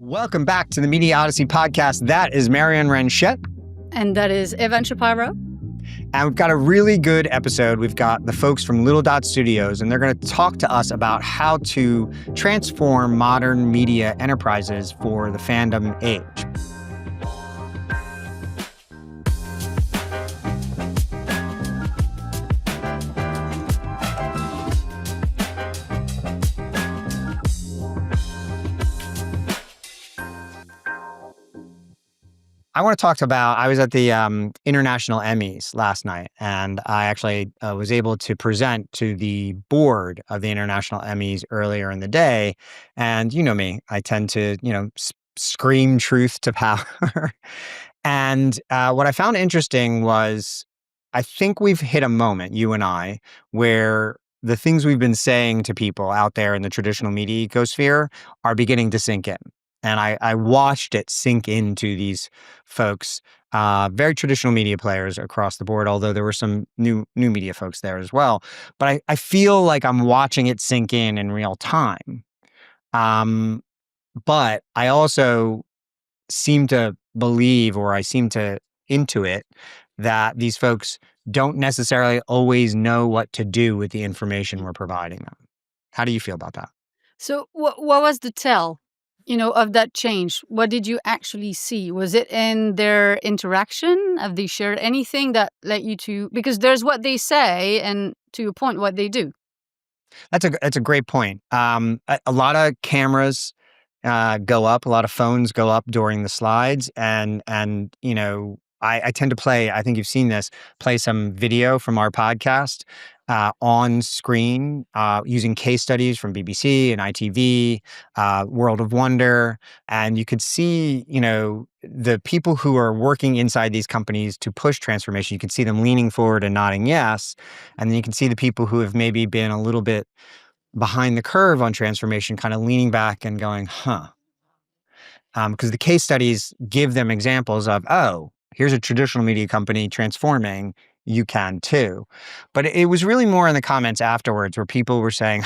Welcome back to the Media Odyssey Podcast. That is Marion Ranchet. And that is Evan Shapiro. And we've got a really good episode. We've got the folks from Little Dot Studios, and they're going to talk to us about how to transform modern media enterprises for the fandom age. I want to talk about, I was at the International Emmys last night, and I actually was able to present to the board of the International Emmys earlier in the day. And you know me, I tend to, scream truth to power. And what I found interesting was, I think we've hit a moment, you and I, where the things we've been saying to people out there in the traditional media ecosphere are beginning to sink in. And I watched it sink into these folks, very traditional media players across the board, although there were some new media folks there as well. But I feel like I'm watching it sink in real time. But I also seem to believe, or I seem to intuit, that these folks don't necessarily always know what to do with the information we're providing them. How do you feel about that? So what was the tell, of that change? What did you actually see? Was it in their interaction? Have they shared anything that led you to, because there's what they say and to your point, what they do. That's a great point. A lot of cameras go up, a lot of phones go up during the slides, and I tend to play, I think you've seen this, play some video from our podcast on screen using case studies from BBC and ITV, World of Wonder. And you could see, the people who are working inside these companies to push transformation. You can see them leaning forward and nodding yes. And then you can see the people who have maybe been a little bit behind the curve on transformation, kind of leaning back and going, because the case studies give them examples of, here's a traditional media company transforming, you can too. But it was really more in the comments afterwards where people were saying,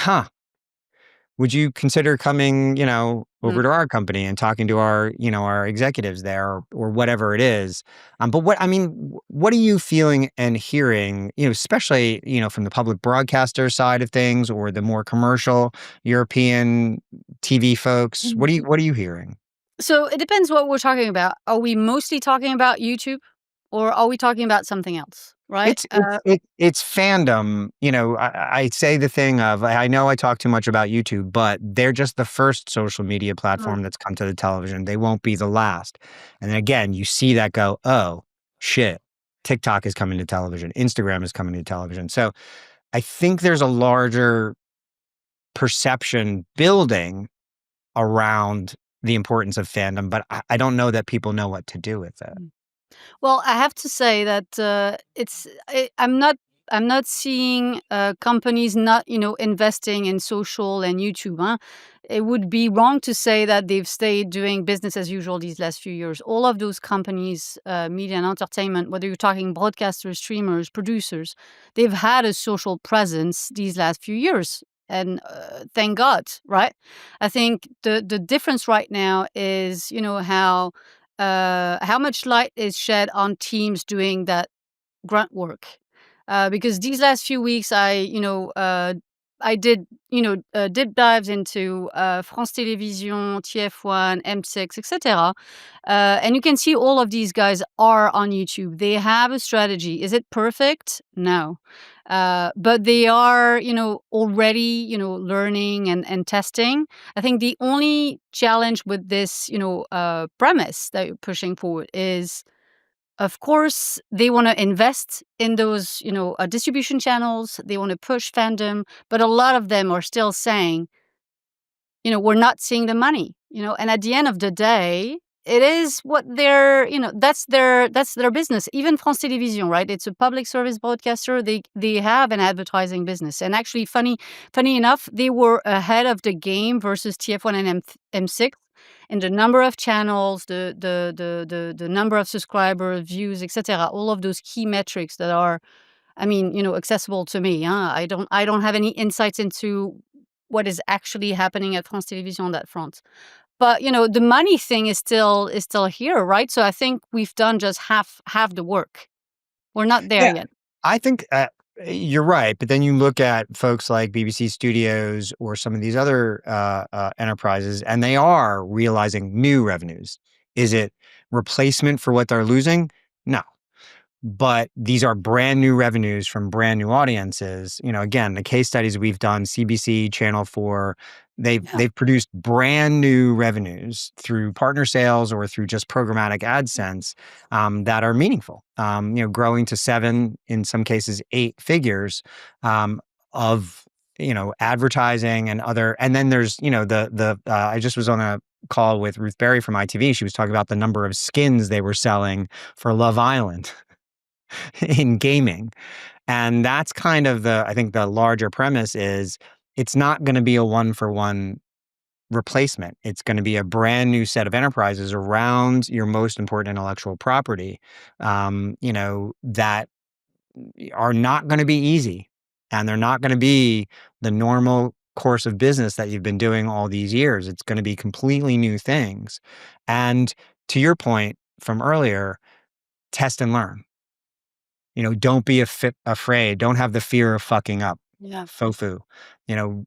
would you consider coming, over to our company and talking to our, our executives there or whatever it is. But what are you feeling and hearing, especially, from the public broadcaster side of things or the more commercial European TV folks? What are you hearing? So it depends what we're talking about. Are we mostly talking about YouTube or are we talking about something else? Right? It's fandom. I say the thing of, I know I talk too much about YouTube, but they're just the first social media platform that's come to the television. They won't be the last. And then again, you see that go, oh, shit, TikTok is coming to television. Instagram is coming to television. So I think there's a larger perception building around the importance of fandom, but I don't know that people know what to do with it. Well, I have to say that I'm not seeing companies not investing in social and YouTube. It would be wrong to say that they've stayed doing business as usual these last few years. All of those companies, media and entertainment, whether you're talking broadcasters, streamers, producers, they've had a social presence these last few years. And thank God, right? I think the difference right now is, how much light is shed on teams doing that grunt work. Because these last few weeks, I did, deep dives into France Télévisions, TF1, M6, etc. And you can see all of these guys are on YouTube. They have a strategy. Is it perfect? No. But they are, already, learning and testing. I think the only challenge with this, premise that you're pushing forward is, of course, they want to invest in those, distribution channels. They want to push fandom, but a lot of them are still saying, we're not seeing the money, and at the end of the day, it is what they're, that's their business. Even France Télévisions, right? It's a public service broadcaster. They have an advertising business. And actually, funny enough, they were ahead of the game versus TF1 and M6 in the number of channels, the number of subscribers, views, etc. All of those key metrics that are, accessible to me. I don't have any insights into what is actually happening at France Télévisions on that front. But the money thing is still here, right? So I think we've done just half the work. We're not there Yeah, yet. I think you're right. But then you look at folks like BBC Studios or some of these other enterprises, and they are realizing new revenues. Is it replacement for what they're losing? No. But these are brand new revenues from brand new audiences. Again, the case studies we've done, CBC, Channel 4, Yeah. they've produced brand new revenues through partner sales or through just programmatic AdSense that are meaningful. Growing to 7, in some cases 8 figures of advertising and other. And then there's I just was on a call with Ruth Berry from ITV. She was talking about the number of skins they were selling for Love Island in gaming. And that's kind of I think the larger premise is it's not going to be a one for one replacement. It's going to be a brand new set of enterprises around your most important intellectual property, that are not going to be easy. And they're not going to be the normal course of business that you've been doing all these years. It's going to be completely new things. And to your point from earlier, test and learn. Don't be afraid. Don't have the fear of fucking up. Yeah. Fofu.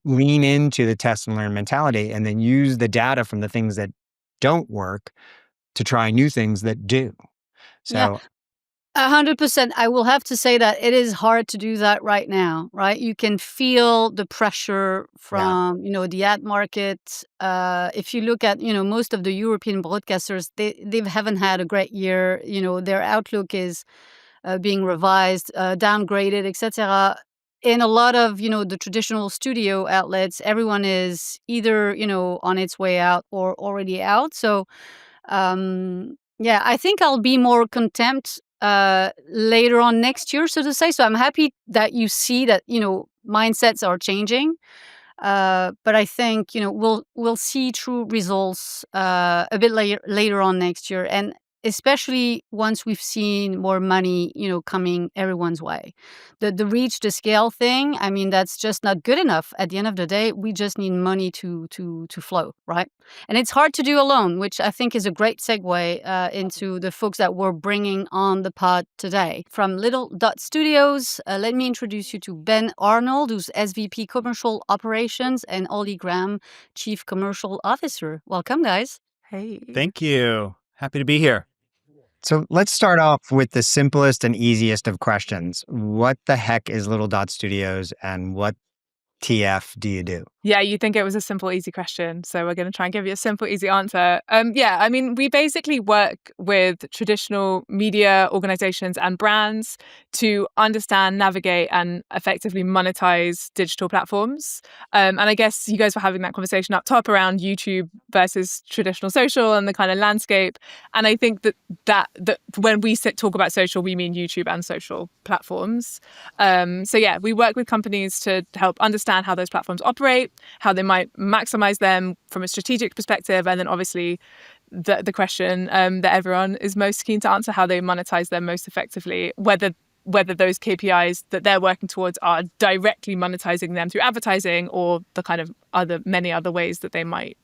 Lean into the test and learn mentality and then use the data from the things that don't work to try new things that do. Yeah. So 100%. I will have to say that it is hard to do that right now, right? You can feel the pressure yeah, from, the ad market. If you look at, most of the European broadcasters, they haven't had a great year. Their outlook is being revised, downgraded, etc. In a lot of, the traditional studio outlets, everyone is either, on its way out or already out. So yeah, I think I'll be more content later on next year, so to say. So I'm happy that you see that mindsets are changing. But I think we'll see true results a bit later on next year, and especially once we've seen more money coming everyone's way. The reach the scale thing, I mean, that's just not good enough. At the end of the day, we just need money to flow, right? And it's hard to do alone, which I think is a great segue into the folks that we're bringing on the pod today. From Little Dot Studios, let me introduce you to Ben Arnold, who's SVP Commercial Operations, and Ollie Graham, Chief Commercial Officer. Welcome, guys. Hey. Thank you. Happy to be here. So let's start off with the simplest and easiest of questions. What the heck is Little Dot Studios and what TF do you do? Yeah, you think it was a simple, easy question. So we're going to try and give you a simple, easy answer. Yeah, I mean, we basically work with traditional media organizations and brands to understand, navigate, and effectively monetize digital platforms. And I guess you guys were having that conversation up top around YouTube versus traditional social and the kind of landscape. And I think that when we talk about social, we mean YouTube and social platforms. So yeah, we work with companies to help understand how those platforms operate, how they might maximize them from a strategic perspective, and then obviously the question that everyone is most keen to answer, how they monetize them most effectively, whether those KPIs that they're working towards are directly monetizing them through advertising or the kind of many other ways that they might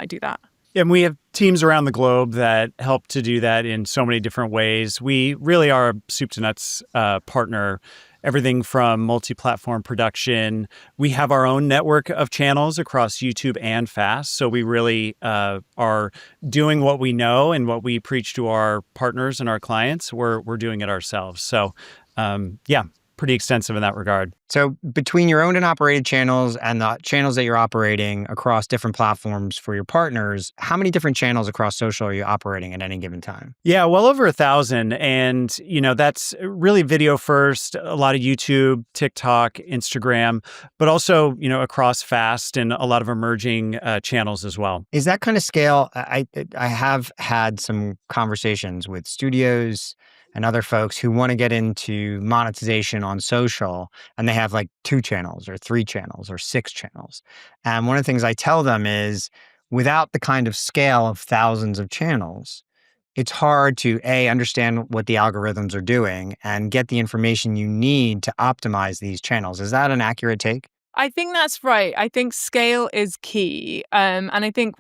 do that. Yeah, and we have teams around the globe that help to do that in so many different ways. We really are a soup to nuts partner. Everything from multi-platform production. We have our own network of channels across YouTube and FAST. So we really are doing what we know and what we preach to our partners and our clients. We're doing it ourselves. So yeah, pretty extensive in that regard. So between your owned and operated channels and the channels that you're operating across different platforms for your partners, how many different channels across social are you operating at any given time? Yeah, well over 1,000. And, that's really video first, a lot of YouTube, TikTok, Instagram, but also, across FAST and a lot of emerging channels as well. Is that kind of scale? I have had some conversations with studios and other folks who want to get into monetization on social, and they have like 2 channels or 3 channels or 6 channels. And one of the things I tell them is without the kind of scale of thousands of channels, it's hard to understand what the algorithms are doing and get the information you need to optimize these channels. Is that an accurate take? I think that's right. I think scale is key. And I think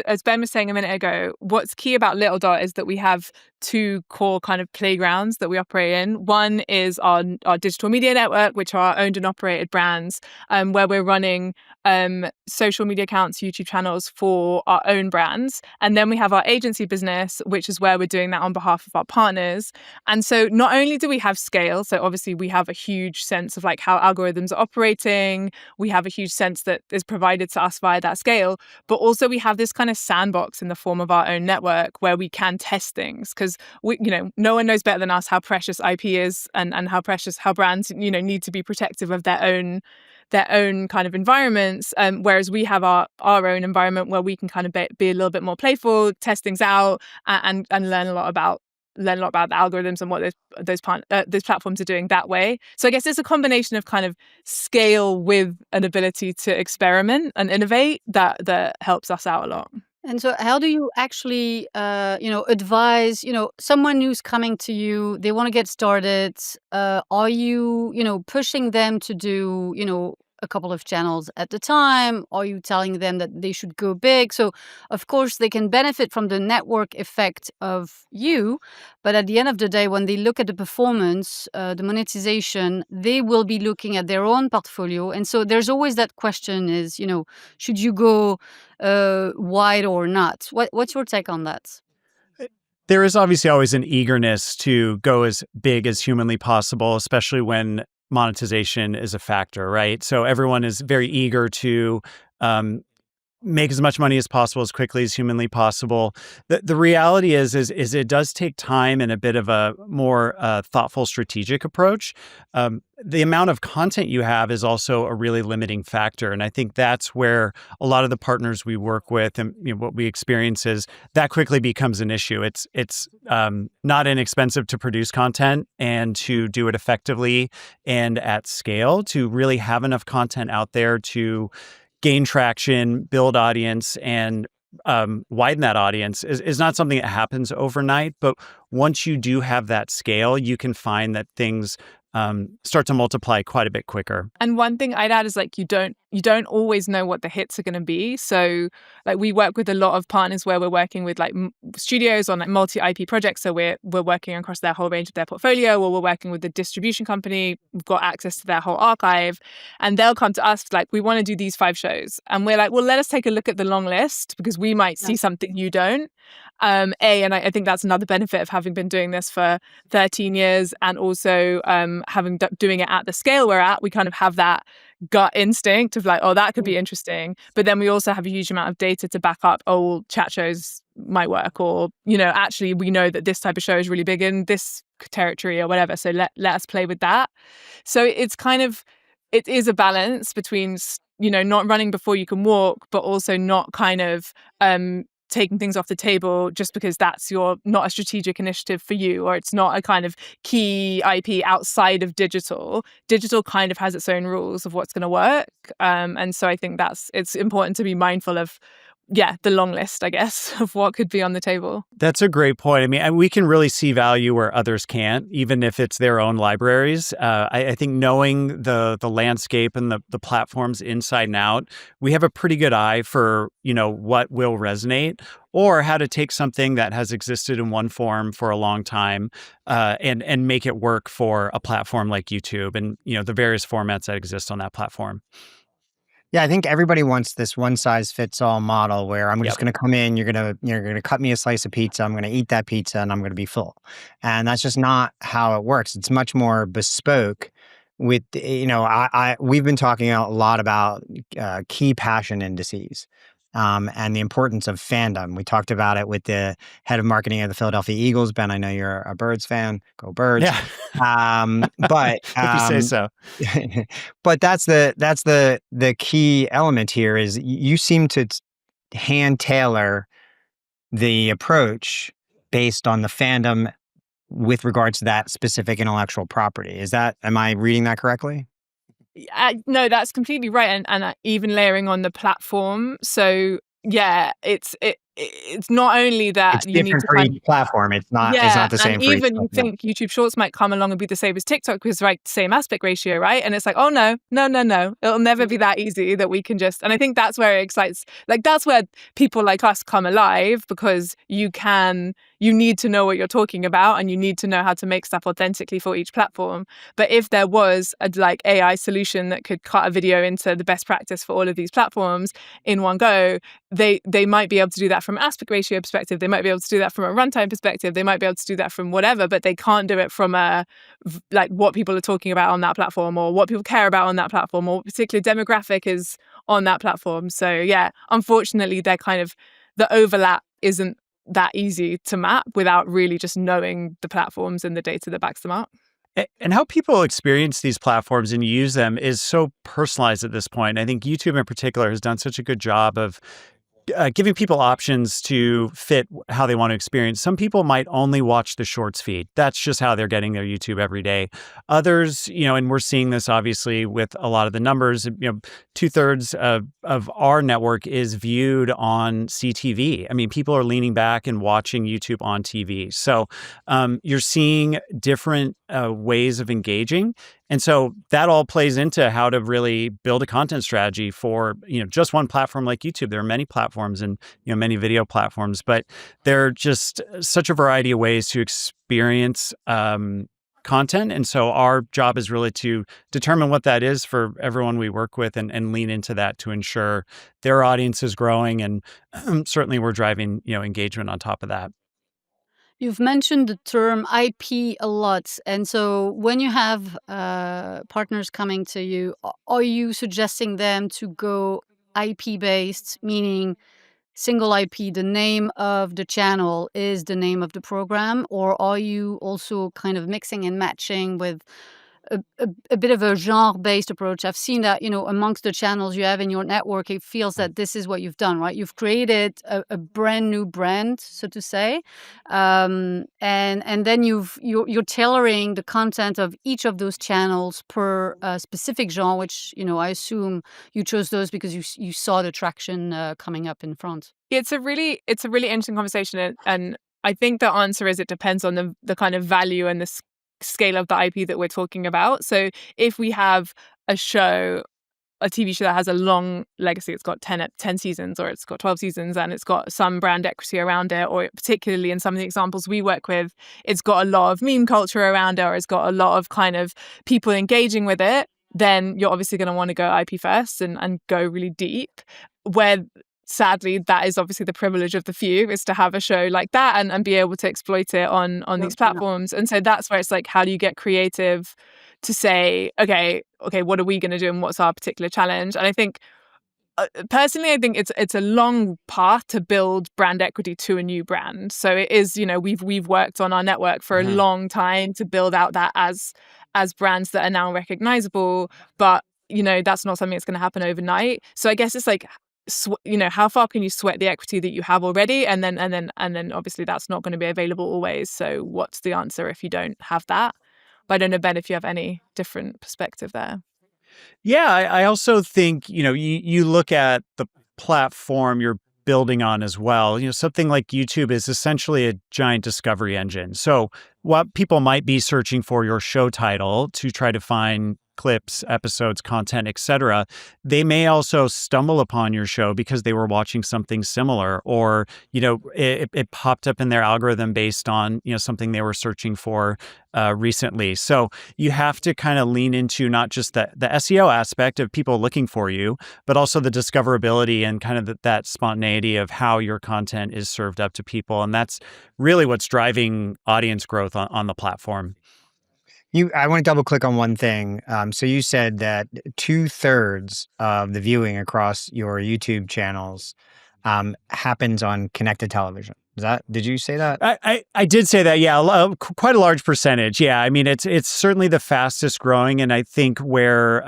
as Ben was saying a minute ago, what's key about Little Dot is that we have two core kind of playgrounds that we operate in. One is our digital media network, which are our owned and operated brands, where we're running social media accounts, YouTube channels for our own brands. And then we have our agency business, which is where we're doing that on behalf of our partners. And so not only do we have scale, so obviously we have a huge sense of like how algorithms are operating, we have a huge sense that is provided to us via that scale, but also we have this kind of sandbox in the form of our own network where we can test things, because no one knows better than us how precious IP is and how brands need to be protective of their own kind of environments, whereas we have our own environment where we can kind of be a little bit more playful, test things out, and learn a lot about the algorithms and what those platforms are doing that way. So I guess it's a combination of kind of scale with an ability to experiment and innovate that helps us out a lot. And so how do you actually, advise, someone who's coming to you, they want to get started. Are you, pushing them to do, a couple of channels at a time? Are you telling them that they should go big? So, of course, they can benefit from the network effect of you. But at the end of the day, when they look at the performance, the monetization, they will be looking at their own portfolio. And so there's always that question is, should you go wide or not? What's your take on that? There is obviously always an eagerness to go as big as humanly possible, especially when monetization is a factor, right? So everyone is very eager to make as much money as possible, as quickly as humanly possible. The reality is it does take time and a bit of a more thoughtful, strategic approach. The amount of content you have is also a really limiting factor, and I think that's where a lot of the partners we work with and what we experience is that quickly becomes an issue. It's not inexpensive to produce content and to do it effectively and at scale, to really have enough content out there to gain traction, build audience, and widen that audience is not something that happens overnight. But once you do have that scale, you can find that things start to multiply quite a bit quicker. And one thing I'd add is like you don't always know what the hits are going to be. So like we work with a lot of partners where we're working with like studios on like multi-IP projects. So we're working across their whole range of their portfolio, or we're working with the distribution company. We've got access to their whole archive, and they'll come to us like, we want to do these 5 shows, and we're like, well, let us take a look at the long list because we might see something you don't. And I think that's another benefit of having been doing this for 13 years, and also doing it at the scale we're at. We kind of have that gut instinct of like, oh, that could be interesting. But then we also have a huge amount of data to back up, oh, chat shows might work, or, actually we know that this type of show is really big in this territory or whatever. So let us play with that. So it is a balance between, not running before you can walk, but also not kind of taking things off the table just because that's not a strategic initiative for you, or it's not a kind of key IP outside of digital. Digital kind of has its own rules of what's going to work. And so I think it's important to be mindful of, the long list, I guess, of what could be on the table. That's a great point. I mean, we can really see value where others can't, even if it's their own libraries. I think knowing the landscape and the platforms inside and out, we have a pretty good eye for, what will resonate, or how to take something that has existed in one form for a long time and make it work for a platform like YouTube and, the various formats that exist on that platform. Yeah, I think everybody wants this one-size-fits-all model where I'm just going to come in, you're going to cut me a slice of pizza, I'm going to eat that pizza, and I'm going to be full. And that's just not how it works. It's much more bespoke. We've been talking a lot about key passion indices. And the importance of fandom. We talked about it with the head of marketing of the Philadelphia Eagles. Ben, I know you're a Birds fan. Go Birds. Yeah. But if you say so. But that's the key element here is you seem to hand tailor the approach based on the fandom with regards to that specific intellectual property. Am I reading that correctly? No, that's completely right. And even layering on the platform. So yeah, it's not only that It's you need different to for kind of each platform. It's not the and same for each even you platform. think YouTube Shorts might come along and be the same as TikTok because same aspect ratio, right? And it's like, oh no, it'll never be that easy that we can just. And I think that's where it excites. Like that's where people like us come alive, because you need to know what you're talking about and you need to know how to make stuff authentically for each platform. But if there was a like AI solution that could cut a video into the best practice for all of these platforms in one go, they might be able to do that from an aspect ratio perspective. They might be able to do that from a runtime perspective. They might be able to do that from whatever, but they can't do it from like what people are talking about on that platform, or what people care about on that platform, or what particular demographic is on that platform. So yeah, unfortunately, they're kind of, the overlap isn't that easy to map without really just knowing the platforms and the data that backs them up. And how people experience these platforms and use them is so personalized at this point. I think YouTube in particular has done such a good job of giving people options to fit how they want to experience. Some people might only watch the shorts feed. That's just how they're getting their YouTube every day. Others, and we're seeing this obviously with a lot of the numbers, 2/3 of our network is viewed on CTV. I mean, people are leaning back and watching YouTube on TV. So you're seeing different ways of engaging. And so that all plays into how to really build a content strategy for, just one platform like YouTube. There are many platforms and, many video platforms, but there are just such a variety of ways to experience content. And so our job is really to determine what that is for everyone we work with and lean into that to ensure their audience is growing. And certainly we're driving, engagement on top of that. You've mentioned the term IP a lot. And so when you have partners coming to you, are you suggesting them to go IP based, meaning single IP, the name of the channel is the name of the program? Or are you also kind of mixing and matching with a bit of a genre-based approach? I've seen that, amongst the channels you have in your network, it feels that this is what you've done, right? You've created a brand new brand, so to say, and then you're tailoring the content of each of those channels per specific genre, which I assume you chose those because you saw the traction coming up in France. It's a really interesting conversation, and I think the answer is it depends on the kind of value and the scale of the IP that we're talking about. So if we have a TV show that has a long legacy, it's got 10 seasons, or it's got 12 seasons, and it's got some brand equity around it, or particularly in some of the examples we work with, it's got a lot of meme culture around it, or it's got a lot of kind of people engaging with it, then you're obviously going to want to go IP first and go really deep. Where sadly, that is obviously the privilege of the few, is to have a show like that and be able to exploit it on these platforms. And so that's where it's like, how do you get creative to say, okay, what are we going to do and what's our particular challenge? And I think, personally, I think it's a long path to build brand equity to a new brand. So it is, we've worked on our network for a long time to build out that as brands that are now recognizable, but that's not something that's going to happen overnight. So I guess it's like, how far can you sweat the equity that you have already, and then obviously that's not going to be available always. So what's the answer if you don't have that? But I don't know, Ben, if you have any different perspective there. Yeah, I also think, you look at the platform you're building on as well. Something like YouTube is essentially a giant discovery engine. So what people might be searching for your show title to try to find clips, episodes, content, etc., they may also stumble upon your show because they were watching something similar, or it popped up in their algorithm based on something they were searching for recently. So you have to kind of lean into not just the SEO aspect of people looking for you, but also the discoverability and kind of that spontaneity of how your content is served up to people. And that's really what's driving audience growth on the platform. I want to double click on one thing. So you said that 2/3 of the viewing across your YouTube channels happens on connected television. Did you say that? I did say that. Yeah, quite a large percentage. Yeah, I mean it's certainly the fastest growing, and I think where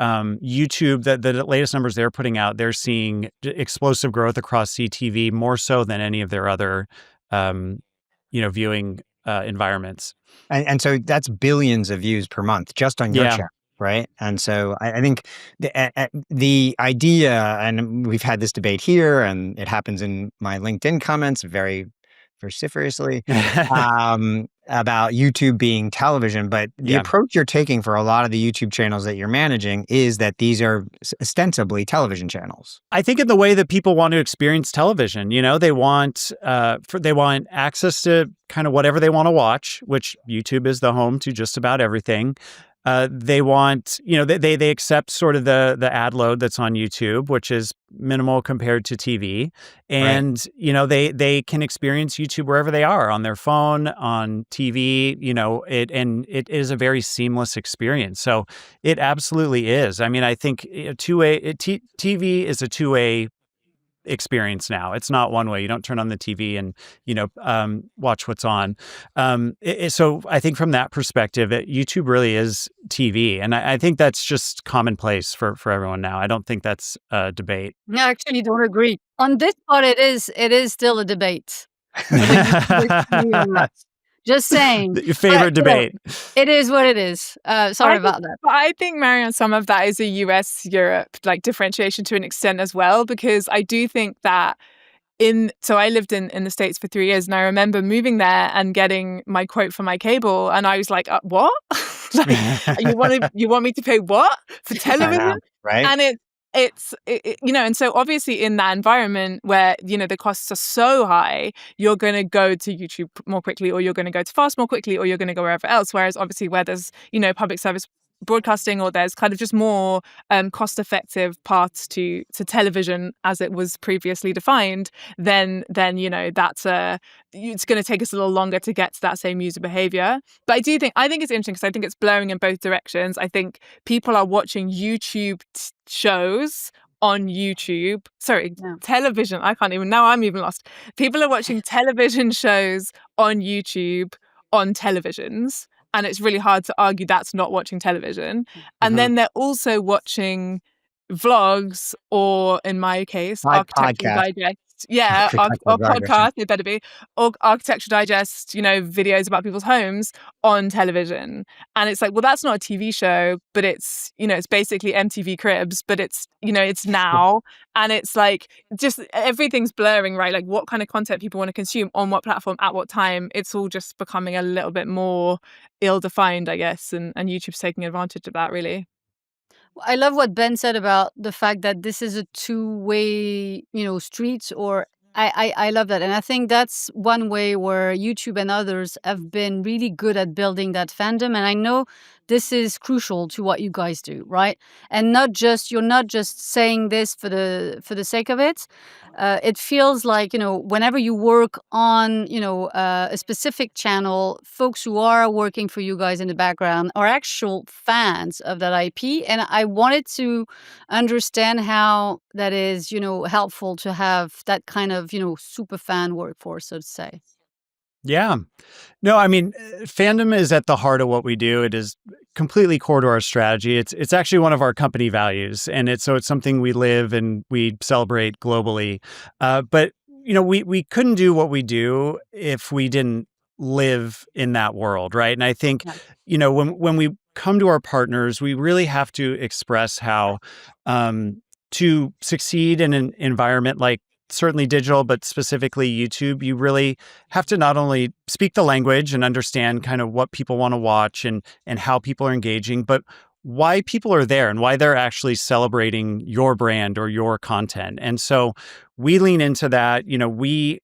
YouTube, the latest numbers they're putting out, they're seeing explosive growth across CTV more so than any of their other viewing environments. And so that's billions of views per month just on your channel. right? And so I think the idea, and we've had this debate here, and it happens in my LinkedIn comments very vociferously, about YouTube being television. But the Yeah. approach you're taking for a lot of the YouTube channels that you're managing is that these are ostensibly television channels. I think in the way that people want to experience television, they want access to kind of whatever they want to watch, which YouTube is the home to just about everything. They want, they accept sort of the ad load that's on YouTube, which is minimal compared to TV. And, they can experience YouTube wherever they are, on their phone, on TV, it is a very seamless experience. So it absolutely is. I mean, I think TV is a two-way experience now. It's not one way. You don't turn on the TV and watch what's on. So I think from that perspective, YouTube really is TV, and I think that's just commonplace for everyone now. I don't think that's a debate. No, I actually don't agree on this part. It is still a debate. Just saying. Your favorite debate. It is what it is. Sorry about that. But I think, Marion, some of that is a US-Europe differentiation to an extent as well, because I do think that so I lived in the States for 3 years, and I remember moving there and getting my quote for my cable, and I was like, what? You want me to pay what for television? Right. And and so obviously in that environment where, the costs are so high, you're going to go to YouTube more quickly, or you're going to go to Fast more quickly, or you're going to go wherever else. Whereas obviously where there's, public service broadcasting, or there's kind of just more cost-effective paths to television as it was previously defined, then that's it's going to take us a little longer to get to that same user behavior. But I think it's interesting because I think it's blurring in both directions. I think people are watching YouTube shows on YouTube. Sorry, television. I'm even lost. People are watching television shows on YouTube on televisions. And it's really hard to argue that's not watching television. And then they're also watching vlogs, or in my case, Architectural Digest. Yeah, or podcast, it better be. Or Architectural Digest, videos about people's homes on television. And it's like, well, that's not a TV show, but it's, it's basically MTV Cribs, but it's, it's now. And it's like, just everything's blurring, right? Like what kind of content people want to consume on what platform at what time. It's all just becoming a little bit more ill-defined, I guess. And YouTube's taking advantage of that, really. I love what Ben said about the fact that this is a two-way, street, or I love that. And I think that's one way where YouTube and others have been really good at building that fandom. And I know this is crucial to what you guys do, right? And you're not just saying this for the sake of it. It feels like, whenever you work on, a specific channel, folks who are working for you guys in the background are actual fans of that IP. And I wanted to understand how that is, helpful to have that kind of, super fan workforce, so to say. Yeah. No, I mean, fandom is at the heart of what we do. It is completely core to our strategy. It's actually one of our company values, and it's something we live and we celebrate globally. But we couldn't do what we do if we didn't live in that world, right? And I think when we come to our partners, we really have to express how to succeed in an environment like certainly digital, but specifically YouTube, you really have to not only speak the language and understand kind of what people want to watch and how people are engaging, but why people are there and why they're actually celebrating your brand or your content. And so we lean into that. The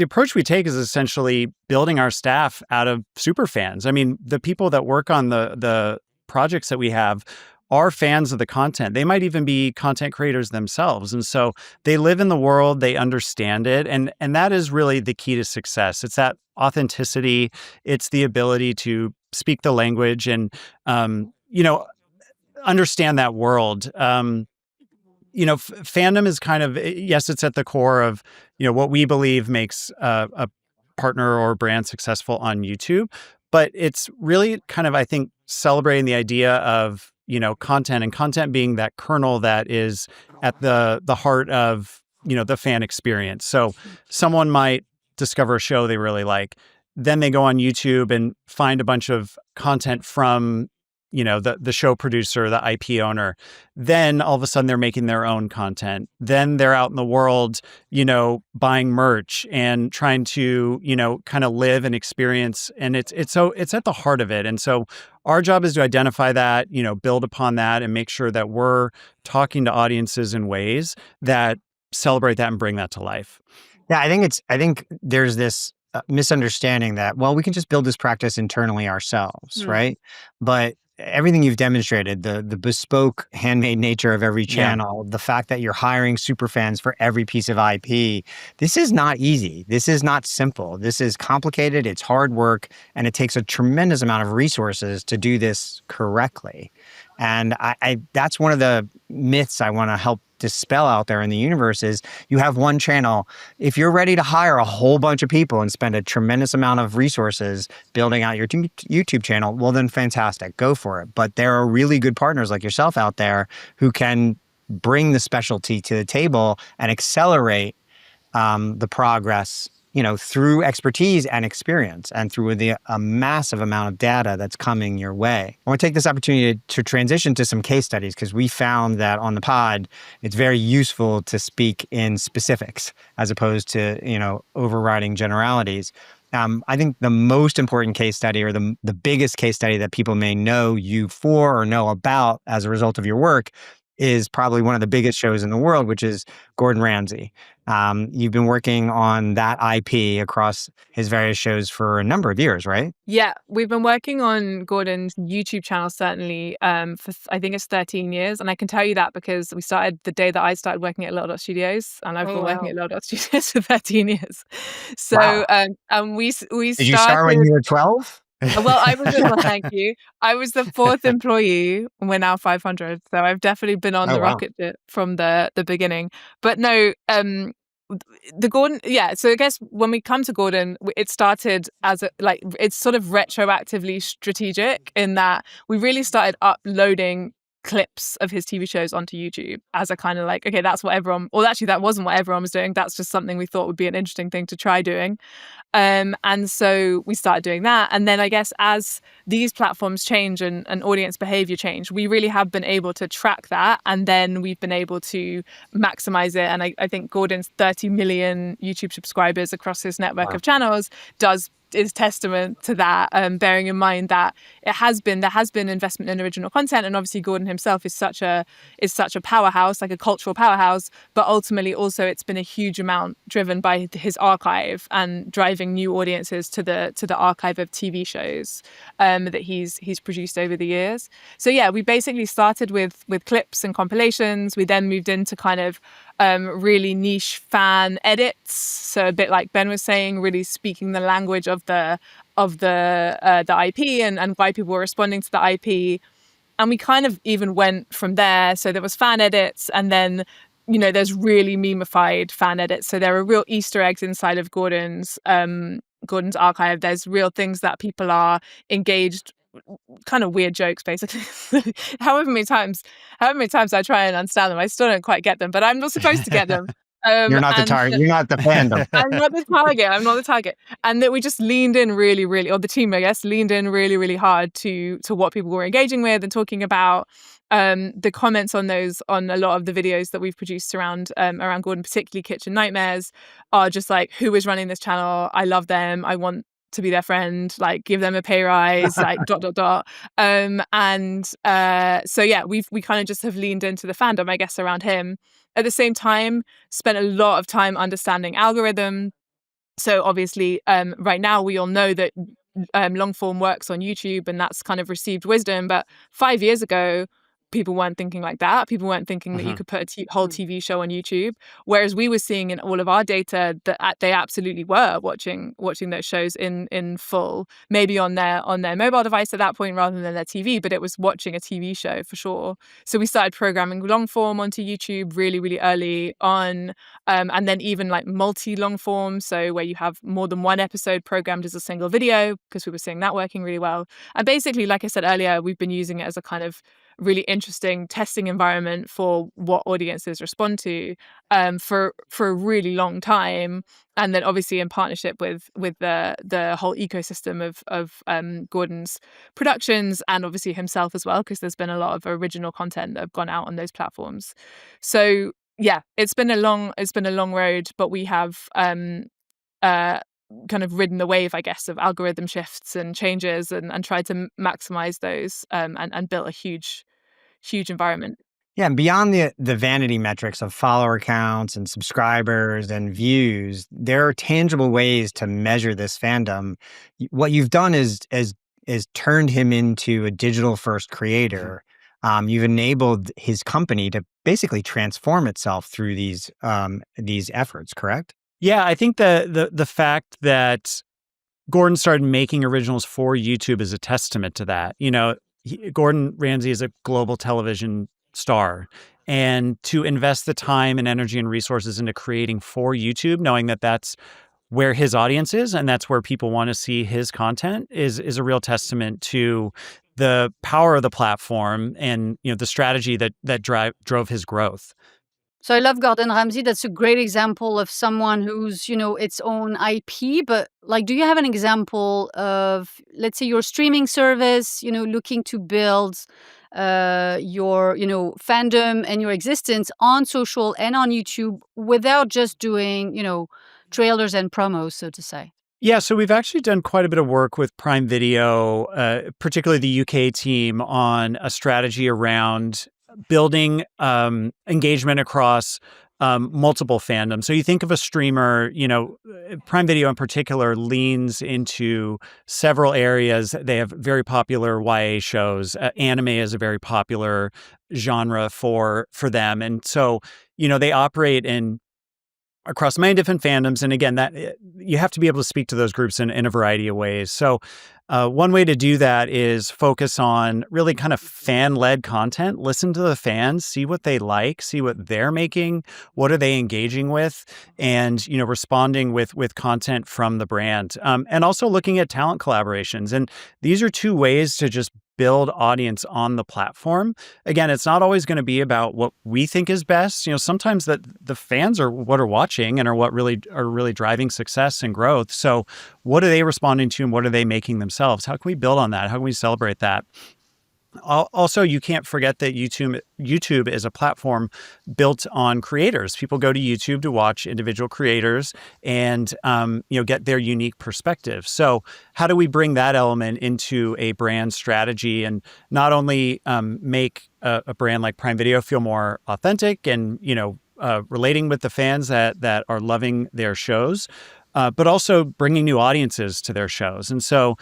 approach we take is essentially building our staff out of super fans. I mean, the people that work on the projects that we have are fans of the content. They might even be content creators themselves. And so they live in the world, they understand it. And that is really the key to success. It's that authenticity. It's the ability to speak the language and, understand that world. Fandom is kind of, yes, it's at the core of, what we believe makes a partner or brand successful on YouTube. But it's really kind of, I think, celebrating the idea of, content, and content being that kernel that is at the heart of, the fan experience. So someone might discover a show they really like. Then they go on YouTube and find a bunch of content from the show producer, the IP owner. Then all of a sudden they're making their own content. Then they're out in the world, buying merch and trying to, kind of live and experience. And it's at the heart of it. And so our job is to identify that, build upon that and make sure that we're talking to audiences in ways that celebrate that and bring that to life. Yeah, I think there's this misunderstanding that, well, we can just build this practice internally ourselves, right? But everything you've demonstrated, the bespoke, handmade nature of every channel, the fact that you're hiring super fans for every piece of IP, this is not easy. This is not simple. This is complicated. It's hard work, and it takes a tremendous amount of resources to do this correctly. And I that's one of the myths I want to help dispel out there in the universe is you have one channel. If you're ready to hire a whole bunch of people and spend a tremendous amount of resources building out your YouTube channel, well, then fantastic, go for it. But there are really good partners like yourself out there who can bring the specialty to the table and accelerate the progress, through expertise and experience and through a massive amount of data that's coming your way. I want to take this opportunity to transition to some case studies because we found that on the pod, it's very useful to speak in specifics as opposed to, overriding generalities. I think the most important case study or the biggest case study that people may know you for or know about as a result of your work is probably one of the biggest shows in the world, which is Gordon Ramsay. You've been working on that IP across his various shows for a number of years, right? Yeah, we've been working on Gordon's YouTube channel certainly for I think it's 13 years. And I can tell you that because we started the day that I started working at Little Dot Studios, and I've been working at Little Dot Studios for 13 years. So Wow. and we Did you start when you were 12? Well, thank you. I was the fourth employee. We're now 500, so I've definitely been on Oh, the wow. rocket ship from the beginning. But no, the Gordon, yeah. So I guess when we come to Gordon, it started as it's sort of retroactively strategic in that we really started uploading clips of his TV shows onto YouTube as a kind of okay, that's what everyone, or actually that wasn't what everyone was doing. That's just something we thought would be an interesting thing to try doing. And so we started doing that. And then I guess as these platforms change and audience behavior change, we really have been able to track that. And then we've been able to maximize it. And I think Gordon's 30 million YouTube subscribers across his network of channels is testament to that, bearing in mind that there has been investment in original content, and obviously Gordon himself is such a powerhouse, like a cultural powerhouse, but ultimately also it's been a huge amount driven by his archive and driving new audiences to the archive of TV shows that he's produced over the years. So yeah, we basically started with clips and compilations. We then moved into kind of really niche fan edits, so a bit like Ben was saying, really speaking the language of the IP and why people were responding to the IP. And we kind of even went from there. So there was fan edits, and then there's really memified fan edits. So there are real Easter eggs inside of Gordon's archive. There's real things that people are engaged, kind of weird jokes, basically. However many times I try and understand them, I still don't quite get them, but I'm not supposed to get them. You're not the target. You're not the fandom. I'm not the target. And that we just leaned in really, really, or the team, I guess, leaned in really, really hard to what people were engaging with and talking about. The comments on a lot of the videos that we've produced around Gordon, particularly Kitchen Nightmares, are just like, who is running this channel? I love them. I want to be their friend, give them a pay rise, So yeah, we kind of just have leaned into the fandom, I guess, around him. At the same time, spent a lot of time understanding algorithm. So obviously, right now we all know that long form works on YouTube, and that's kind of received wisdom. But 5 years ago, people weren't thinking like that. People weren't thinking that you could put a whole TV show on YouTube. Whereas we were seeing in all of our data that they absolutely were watching those shows in full, maybe on their mobile device at that point rather than their TV, but it was watching a TV show for sure. So we started programming long form onto YouTube really, really early on. And then even multi long form, so where you have more than one episode programmed as a single video, because we were seeing that working really well. And basically, like I said earlier, we've been using it as a kind of really interesting testing environment for what audiences respond to for a really long time. And then obviously in partnership with the whole ecosystem of Gordon's productions and obviously himself as well, because there's been a lot of original content that have gone out on those platforms. So yeah, it's been a long road, but we have kind of ridden the wave, I guess, of algorithm shifts and changes and tried to maximize those and built a huge environment. Yeah, and beyond the vanity metrics of follower counts and subscribers and views, there are tangible ways to measure this fandom. What you've done is turned him into a digital first creator. You've enabled his company to basically transform itself through these efforts, correct? Yeah, I think the fact that Gordon started making originals for YouTube is a testament to that. Gordon Ramsay is a global television star, and to invest the time and energy and resources into creating for YouTube, knowing that that's where his audience is and that's where people want to see his content is a real testament to the power of the platform and the strategy that drove his growth. So I love Gordon Ramsay. That's a great example of someone who's, its own IP. But like, do you have an example of, let's say, your streaming service, looking to build your, fandom and your existence on social and on YouTube without just doing, trailers and promos, so to say? Yeah, so we've actually done quite a bit of work with Prime Video, particularly the UK team, on a strategy around building engagement across multiple fandoms. So you think of a streamer, Prime Video in particular leans into several areas. They have very popular YA shows. Anime is a very popular genre for them. And so, they operate across many different fandoms. And again, that you have to be able to speak to those groups in a variety of ways. So one way to do that is focus on really kind of fan-led content, listen to the fans, see what they like, see what they're making, what are they engaging with, and, responding with content from the brand. And also looking at talent collaborations. And these are two ways to just build audience on the platform. Again, it's not always going to be about what we think is best. Sometimes the fans are what are watching and are what really driving success and growth. So what are they responding to and what are they making themselves? How can we build on that? How can we celebrate that? Also, you can't forget that YouTube is a platform built on creators. People go to YouTube to watch individual creators and get their unique perspective. So how do we bring that element into a brand strategy and not only make a brand like Prime Video feel more authentic and relating with the fans that are loving their shows, but also bringing new audiences to their shows. And so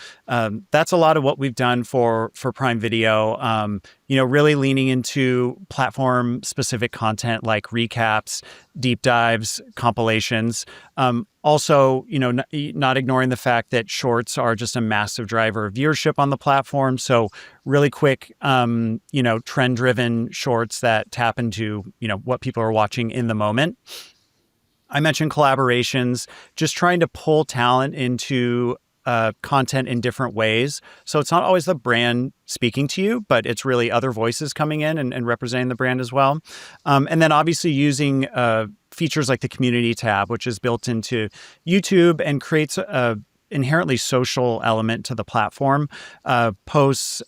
that's a lot of what we've done for Prime Video, really leaning into platform-specific content like recaps, deep dives, compilations. Also, not ignoring the fact that shorts are just a massive driver of viewership on the platform. So really quick, trend-driven shorts that tap into, what people are watching in the moment. I mentioned collaborations, just trying to pull talent into content in different ways. So it's not always the brand speaking to you, but it's really other voices coming in and representing the brand as well. And then obviously using features like the community tab, which is built into YouTube and creates a inherently social element to the platform. Posts,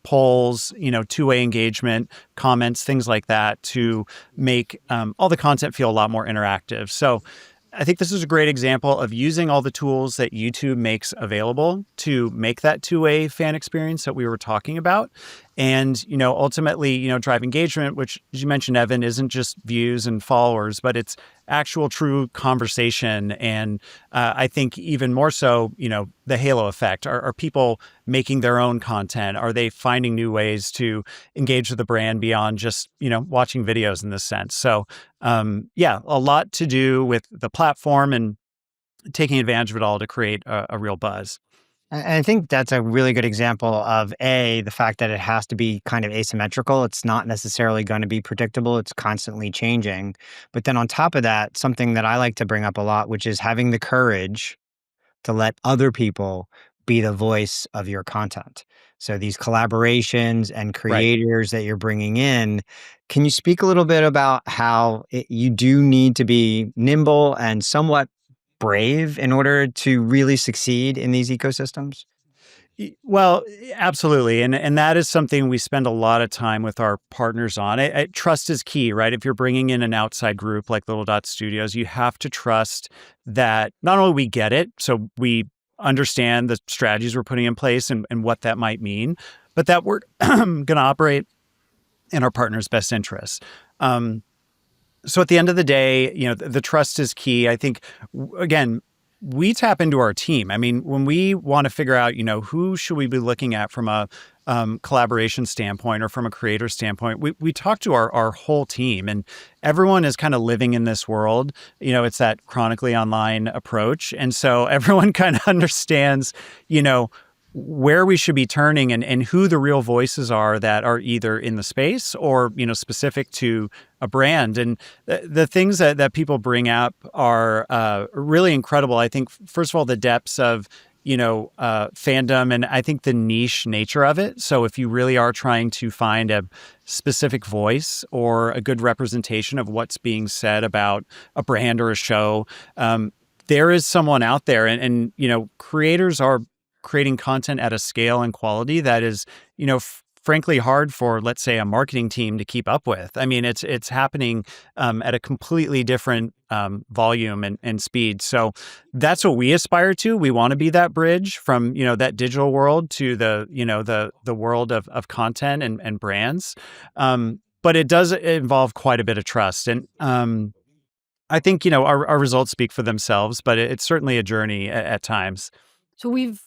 polls, two-way engagement, comments, things like that to make all the content feel a lot more interactive. So I think this is a great example of using all the tools that YouTube makes available to make that two-way fan experience that we were talking about. And, ultimately, drive engagement, which, as you mentioned, Evan, isn't just views and followers, but it's actual true conversation. And I think even more so, the halo effect. Are people making their own content? Are they finding new ways to engage with the brand beyond just, watching videos in this sense? So, a lot to do with the platform and taking advantage of it all to create a real buzz. And I think that's a really good example of the fact that it has to be kind of asymmetrical. It's not necessarily going to be predictable. It's constantly changing. But then on top of that, something that I like to bring up a lot, which is having the courage to let other people be the voice of your content. So these collaborations and Right. creators that you're bringing in, can you speak a little bit about how you do need to be nimble and somewhat brave in order to really succeed in these ecosystems? Well, absolutely, and that is something we spend a lot of time with our partners on. Trust is key, right? If you're bringing in an outside group like Little Dot Studios, you have to trust that not only we get it, so we understand the strategies we're putting in place and what that might mean, but that we're going to operate in our partner's best interests. So at the end of the day, the trust is key. I think, again, we tap into our team. I mean, when we want to figure out, who should we be looking at from a collaboration standpoint or from a creator standpoint, we talk to our whole team, and everyone is kind of living in this world. It's that chronically online approach. And so everyone kind of understands, where we should be turning and who the real voices are that are either in the space or, specific to a brand. And the things that people bring up are really incredible. I think, first of all, the depths of, fandom, and I think the niche nature of it. So if you really are trying to find a specific voice or a good representation of what's being said about a brand or a show, there is someone out there, and creators are creating content at a scale and quality that is, frankly hard for, let's say, a marketing team to keep up with. I mean, it's happening at a completely different volume and speed. So that's what we aspire to. We want to be that bridge from, that digital world to the world of content and brands. But it does involve quite a bit of trust. And I think, our results speak for themselves, but it's certainly a journey at times. So we've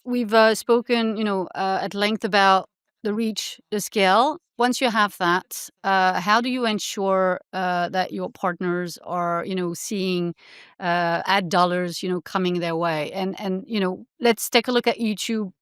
spoken, at length about the reach, the scale. Once you have that, how do you ensure that your partners are, seeing ad dollars, coming their way? And let's take a look at YouTube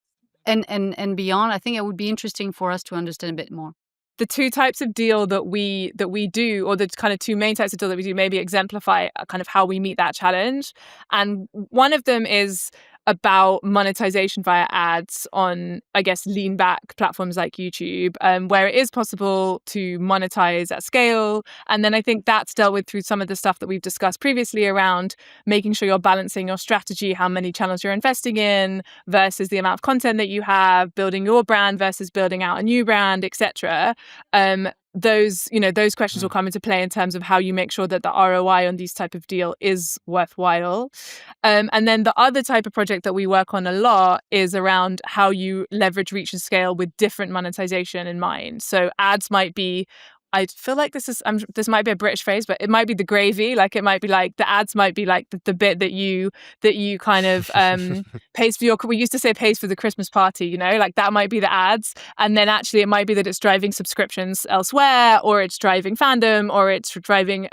and beyond. I think it would be interesting for us to understand a bit more. The two types of deal that we do, or the kind of two main types of deal that we do, maybe exemplify kind of how we meet that challenge. And one of them is about monetization via ads on, I guess, lean back platforms like YouTube, where it is possible to monetize at scale. And then I think that's dealt with through some of the stuff that we've discussed previously around making sure you're balancing your strategy, how many channels you're investing in versus the amount of content that you have, building your brand versus building out a new brand, etc. Those questions will come into play in terms of how you make sure that the ROI on these type of deal is worthwhile. And then the other type of project that we work on a lot is around how you leverage reach and scale with different monetization in mind. So ads might be, I feel like this might be a British phrase, but it might be the gravy. Like it might be like the ads might be like the bit that you kind of pays for we used to say pays for the Christmas party, like that might be the ads. And then actually it might be that it's driving subscriptions elsewhere, or it's driving fandom, or it's driving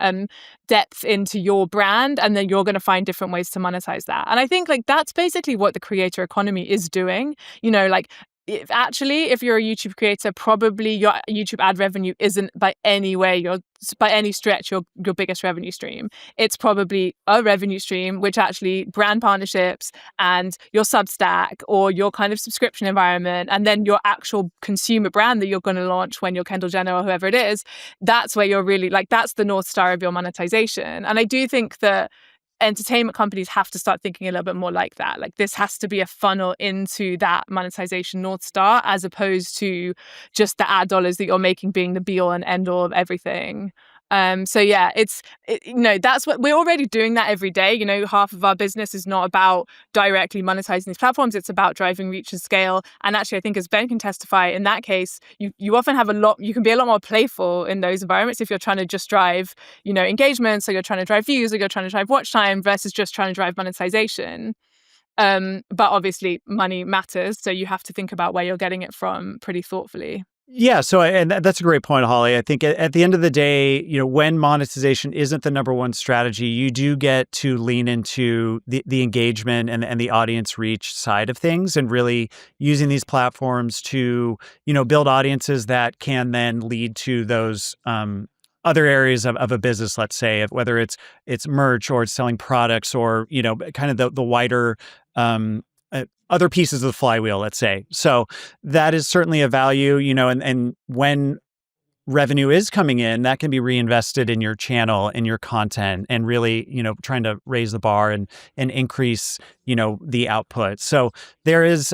depth into your brand. And then you're going to find different ways to monetize that. And I think like that's basically what the creator economy is doing, if you're a YouTube creator, probably your YouTube ad revenue isn't by any stretch your biggest revenue stream. It's probably a revenue stream which actually brand partnerships and your Substack or your kind of subscription environment, and then your actual consumer brand that you're going to launch when you're Kendall Jenner or whoever it is. That's where you're really that's the North Star of your monetization. And I do think that entertainment companies have to start thinking a little bit more like that. Like this has to be a funnel into that monetization North Star, as opposed to just the ad dollars that you're making being the be all and end all of everything. So yeah, that's what we're already doing that every day. Half of our business is not about directly monetizing these platforms. It's about driving reach and scale. And actually, I think as Ben can testify, in that case, you often have you can be a lot more playful in those environments if you're trying to just drive, engagement. So you're trying to drive views, or you're trying to drive watch time versus just trying to drive monetization. But obviously money matters. So you have to think about where you're getting it from pretty thoughtfully. Yeah, and that's a great point, Holly. I think at the end of the day, when monetization isn't the number one strategy, you do get to lean into the engagement and the audience reach side of things, and really using these platforms to, build audiences that can then lead to those other areas of a business, let's say, whether it's merch or it's selling products or, kind of the wider other pieces of the flywheel, let's say. So that is certainly a value, and when revenue is coming in, that can be reinvested in your channel and your content and really, trying to raise the bar and increase, the output. So there is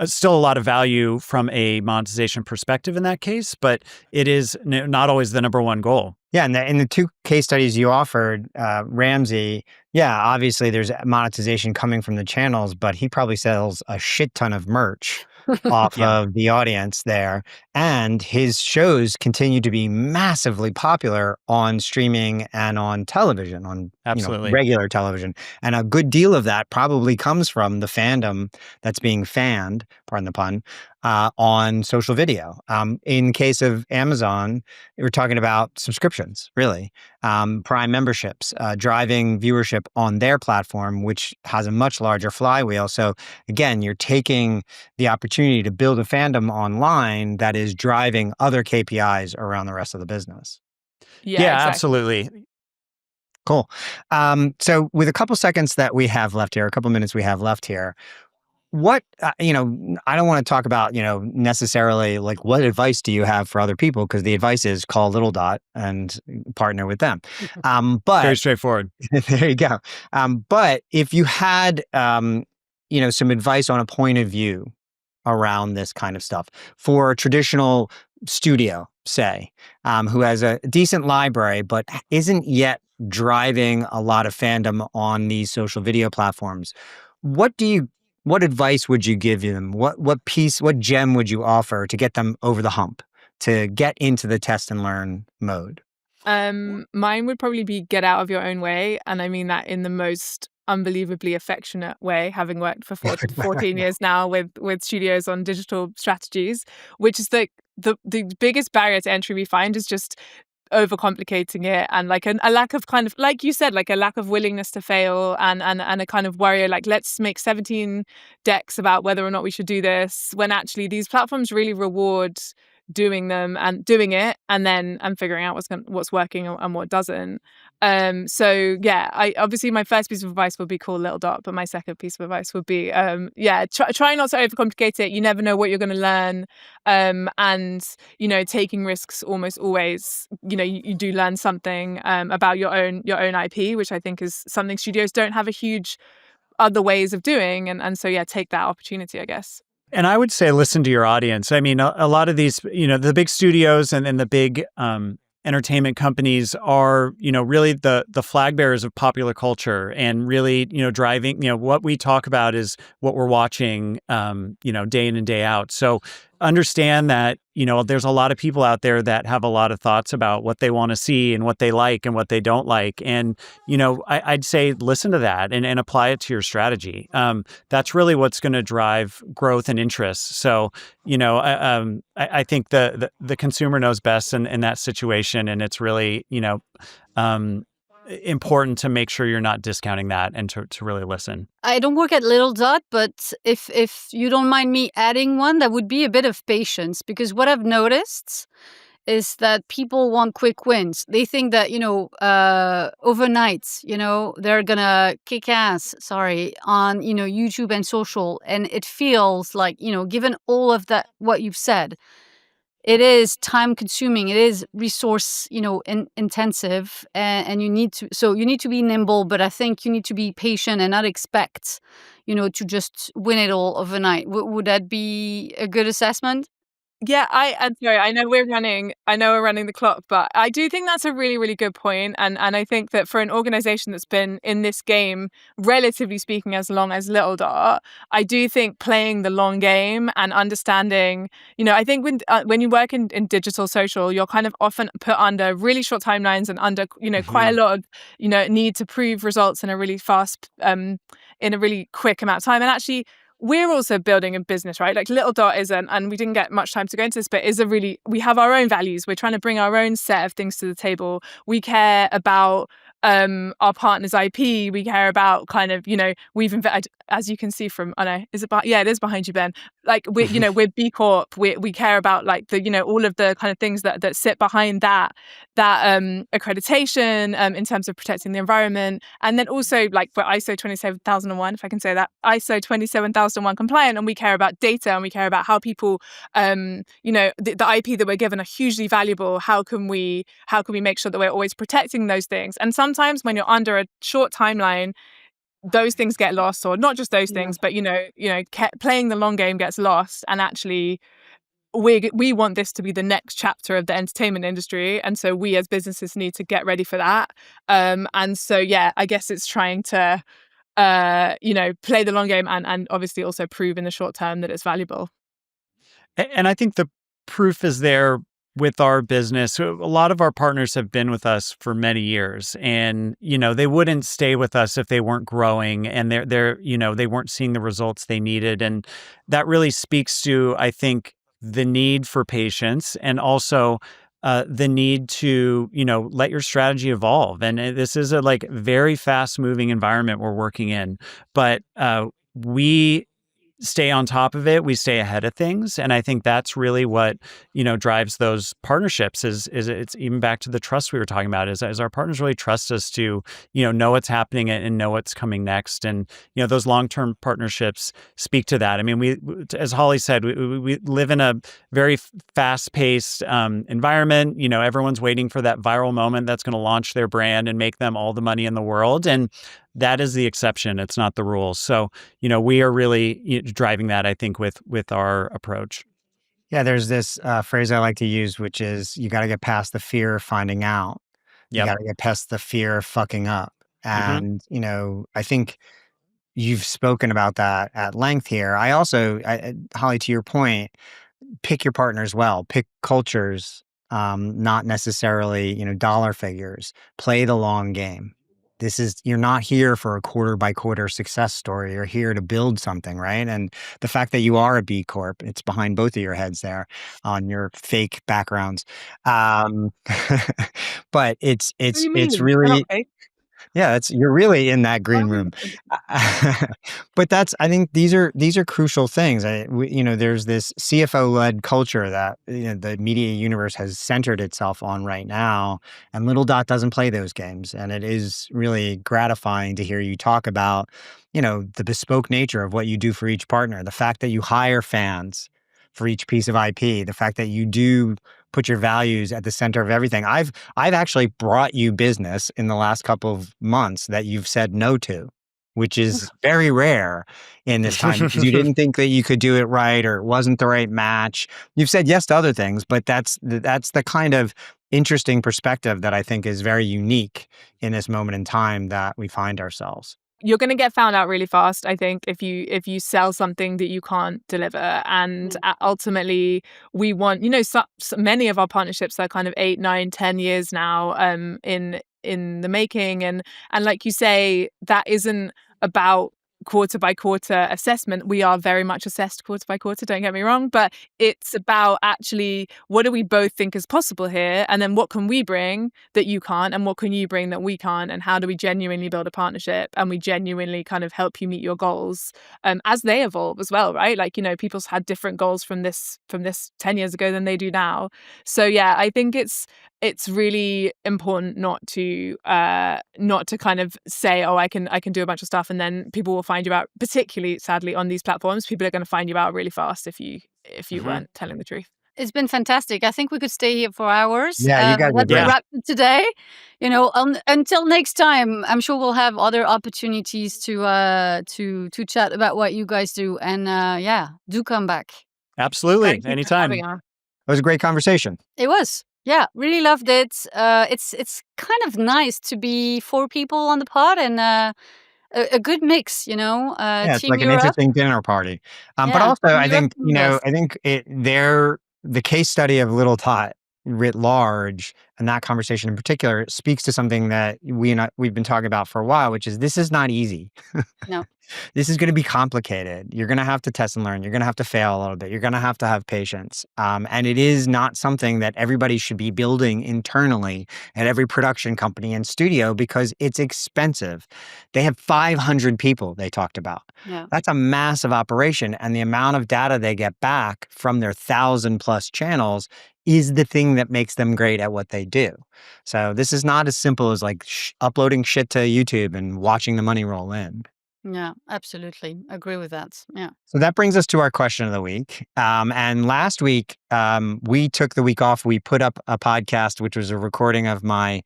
still a lot of value from a monetization perspective in that case, but it is not always the number one goal. Yeah, and in the two case studies you offered, Ramsay, yeah, obviously there's monetization coming from the channels, but he probably sells a shit ton of merch off of the audience there. And his shows continue to be massively popular on streaming and on television, on Absolutely. regular television. And a good deal of that probably comes from the fandom that's being fanned, pardon the pun, on social video. In case of Amazon, we're talking about subscriptions, really. Prime memberships, driving viewership on their platform, which has a much larger flywheel. So again, you're taking the opportunity to build a fandom online that is driving other KPIs around the rest of the business. Yeah, exactly. Absolutely. Cool. So with a couple seconds that we have left here, a couple minutes we have left here, what, I don't want to talk about, necessarily like what advice do you have for other people? Because the advice is call Little Dot and partner with them. But Very straightforward. there you go. But if you had, some advice on a point of view around this kind of stuff for a traditional studio, say, who has a decent library, but isn't yet driving a lot of fandom on these social video platforms, what advice would you give them? What gem would you offer to get them over the hump, to get into the test and learn mode? Mine would probably be get out of your own way. And I mean that in the most unbelievably affectionate way, having worked for 14 years now with studios on digital strategies, which is the biggest barrier to entry we find is just overcomplicating it, and like a lack of kind of, like you said, like a lack of willingness to fail, and a kind of worry, like let's make 17 decks about whether or not we should do this, when actually these platforms really reward doing them and doing it, and figuring out what's working and what doesn't. So yeah, I obviously my first piece of advice would be call Little Dot, but my second piece of advice would be try not to overcomplicate it. You never know what you're going to learn, and taking risks almost always, you do learn something about your own IP, which I think is something studios don't have a huge other ways of doing, and so take that opportunity, I guess. And I would say listen to your audience. I mean, a lot of these, the big studios and the big entertainment companies are, really the flag bearers of popular culture, and really, driving, what we talk about is what we're watching, day in and day out. So understand that, there's a lot of people out there that have a lot of thoughts about what they want to see and what they like and what they don't like. And, I'd say listen to that and apply it to your strategy. That's really what's going to drive growth and interest. So, I think the consumer knows best in that situation. And it's really, important to make sure you're not discounting that and to really listen. I don't work at Little Dot, but if you don't mind me adding one, that would be a bit of patience, because what I've noticed is that people want quick wins. They think that, overnight, they're gonna kick ass, on, YouTube and social. And it feels like, given all of that, what you've said, it is time consuming, it is resource, intensive, and you need to be nimble, but I think you need to be patient and not expect, to just win it all overnight. Would that be a good assessment? Yeah, I'm sorry. I know we're running the clock, but I do think that's a really, really good point. And I think that for an organization that's been in this game, relatively speaking, as long as Little Dot, I do think playing the long game and understanding, I think when you work in digital social, you're kind of often put under really short timelines and under, quite a lot of, need to prove results in a really fast, in a really quick amount of time. And actually, we're also building a business, right? Like Little Dot isn't, and we didn't get much time to go into this, but we have our own values. We're trying to bring our own set of things to the table. We care about our partner's IP. We care about kind of, we've invested, as you can see from, I know, it is behind you, Ben. Like we're B Corp. We care about like the, all of the kind of things that sit behind that accreditation in terms of protecting the environment. And then also like we're ISO 27001, if I can say that, ISO 27001 compliant, and we care about data and we care about how people, the IP that we're given are hugely valuable. How can we make sure that we're always protecting those things? And sometimes when you're under a short timeline, those things get lost, or not just those things, but playing the long game gets lost. And actually, we want this to be the next chapter of the entertainment industry, and so we as businesses need to get ready for that. And so I guess it's trying to play the long game and obviously also prove in the short term that it's valuable. And I think the proof is there with our business. A lot of our partners have been with us for many years, and they wouldn't stay with us if they weren't growing and they weren't seeing the results they needed. And that really speaks to, I think, the need for patience, and also the need to let your strategy evolve. And this is a very fast moving environment we're working in, but we stay on top of it. We stay ahead of things. And I think that's really what, drives those partnerships is it's even back to the trust we were talking about is our partners really trust us to, know what's happening and know what's coming next. And, those long-term partnerships speak to that. I mean, we, as Holly said, we live in a very fast-paced environment. Everyone's waiting for that viral moment that's going to launch their brand and make them all the money in the world. And that is the exception. It's not the rule. So, we are really driving that, I think, with our approach. Yeah, there's this phrase I like to use, which is you got to get past the fear of finding out. You got to get past the fear of fucking up. And, I think you've spoken about that at length here. I also, Holly, to your point, pick your partners well, pick cultures, not necessarily, dollar figures. Play the long game. You're not here for a quarter by quarter success story. You're here to build something, right? And the fact that you are a B Corp, it's behind both of your heads there on your fake backgrounds. But it's really, you're really in that green room. But I think these are crucial things. There's this CFO-led culture that the media universe has centered itself on right now, and Little Dot doesn't play those games. And it is really gratifying to hear you talk about, the bespoke nature of what you do for each partner, the fact that you hire fans for each piece of IP, the fact that you do put your values at the center of everything. I've actually brought you business in the last couple of months that you've said no to, which is very rare in this time because you didn't think that you could do it right or it wasn't the right match. You've said yes to other things, but that's the kind of interesting perspective that I think is very unique in this moment in time that we find ourselves. You're going to get found out really fast, I think, if you sell something that you can't deliver. And ultimately, we want, so many of our partnerships are kind of 8, 9, 10 years now in the making. And like you say, that isn't about quarter by quarter assessment. We are very much assessed quarter by quarter, don't get me wrong, but it's about actually what do we both think is possible here, and then what can we bring that you can't, and what can you bring that we can't, and how do we genuinely build a partnership and we genuinely kind of help you meet your goals as they evolve as well, right? Like, people's had different goals from this 10 years ago than they do now. So I think it's really important not to kind of say, oh, I can do a bunch of stuff, and then people will find you out. Particularly, sadly, on these platforms, people are going to find you out really fast if you weren't telling the truth. It's been fantastic. I think we could stay here for hours. Yeah, you guys let's wrap it today. Until next time, I'm sure we'll have other opportunities to chat about what you guys do. And do come back. Absolutely, anytime. It was a great conversation. It was. Yeah, really loved it. It's kind of nice to be 4 people on the pod and a good mix, it's Team like an Europe. interesting dinner party. But also, I think the case study of Little Tot writ large and that conversation in particular speaks to something that we've been talking about for a while, which is this is not easy. No. This is going to be complicated. You're going to have to test and learn. You're going to have to fail a little bit. You're going to have patience. And it is not something that everybody should be building internally at every production company and studio because it's expensive. They have 500 people they talked about. Yeah. That's a massive operation. And the amount of data they get back from their 1,000+ channels is the thing that makes them great at what they do. So this is not as simple as like uploading shit to YouTube and watching the money roll in. Yeah, absolutely. Agree with that. Yeah. So that brings us to our question of the week. And last week, we took the week off. We put up a podcast, which was a recording of my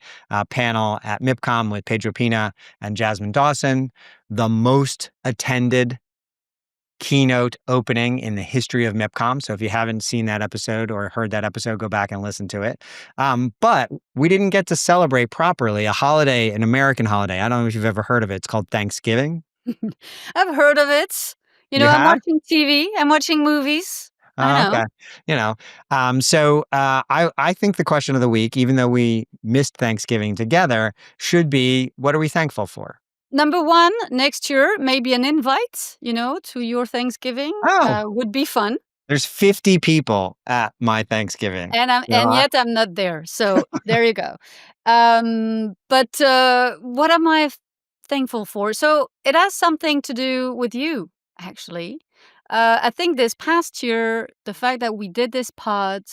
panel at MIPCOM with Pedro Pina and Jasmine Dawson, the most attended keynote opening in the history of MIPCOM. So if you haven't seen that episode or heard that episode, go back and listen to it. But we didn't get to celebrate properly a holiday, an American holiday. I don't know if you've ever heard of it. It's called Thanksgiving. I've heard of it. You I'm have? watching TV. I'm watching movies. I know. Okay. So I think the question of the week, even though we missed Thanksgiving together, should be, what are we thankful for? Number one, next year, maybe an invite, to your Thanksgiving would be fun. There's 50 people at my Thanksgiving. And yet I'm not there. So there you go. But what am I thankful for? So it has something to do with you, actually. I think this past year, the fact that we did this pod,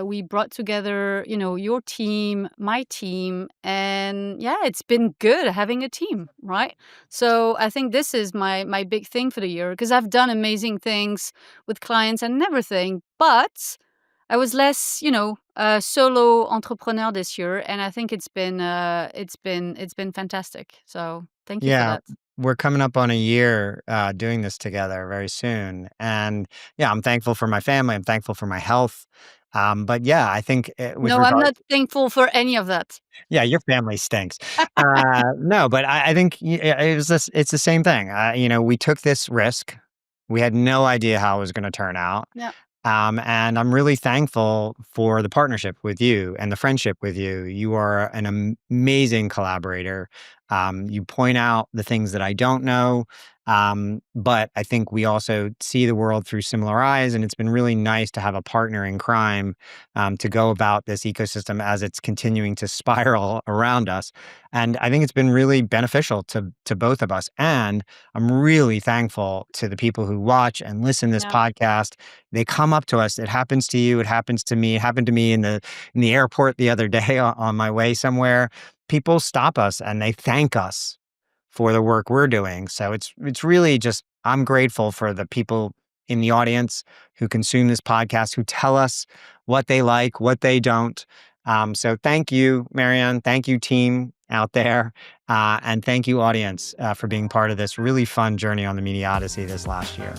we brought together, your team, my team, and yeah, it's been good having a team, right? So I think this is my big thing for the year because I've done amazing things with clients and everything, but I was less, a solo entrepreneur this year, and I think it's been fantastic. So thank you for that. We're coming up on a year doing this together very soon. And yeah, I'm thankful for my family. I'm thankful for my health. But yeah, I think No, I'm not thankful for any of that. Yeah, your family stinks. No, but I think it's the same thing. We took this risk. We had no idea how it was going to turn out. Yeah. And I'm really thankful for the partnership with you and the friendship with you. You are an amazing collaborator. You point out the things that I don't know, but I think we also see the world through similar eyes, and it's been really nice to have a partner in crime to go about this ecosystem as it's continuing to spiral around us. And I think it's been really beneficial to both of us. And I'm really thankful to the people who watch and listen to this podcast. They come up to us. It happens to you. It happens to me. It happened to me in the airport the other day on my way somewhere. People stop us and they thank us for the work we're doing. So it's really just, I'm grateful for the people in the audience who consume this podcast, who tell us what they like, what they don't. So thank you, Marianne. Thank you, team out there. And thank you, audience, for being part of this really fun journey on the Media Odyssey this last year.